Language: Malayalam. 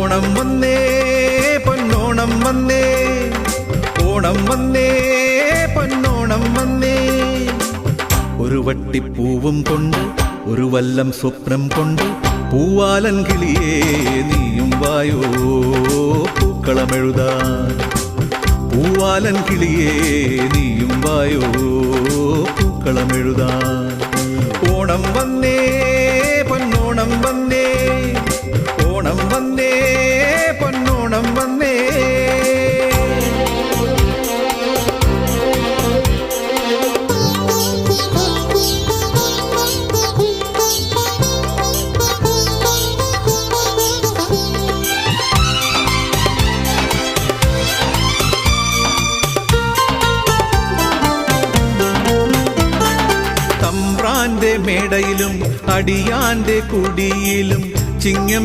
ഓണം വന്നേ പൊന്നോണം വന്നേ, ഓണം വന്നേ പൊന്നോണം വന്നേ. ഒരു വട്ടിപ്പൂവും കൊണ്ട് ഒരു വല്ലം സ്വപ്നം കൊണ്ട് പൂവാലൻ കിളിയേ നീയും വായോ പൂക്കളമെഴുതാൻ. പൂവാലൻ കിളിയേ നീയും വായോ പൂക്കളമെഴുതാൻ. ഓണം വന്നേ പൊന്നോണം വന്നേ, ഓണം വന്നേ പൊന്നോണം വന്നേ. തമ്പ്രാന്റെ മേടയിലും അടിയാന്റെ കുടിയിലും ചിങ്ങം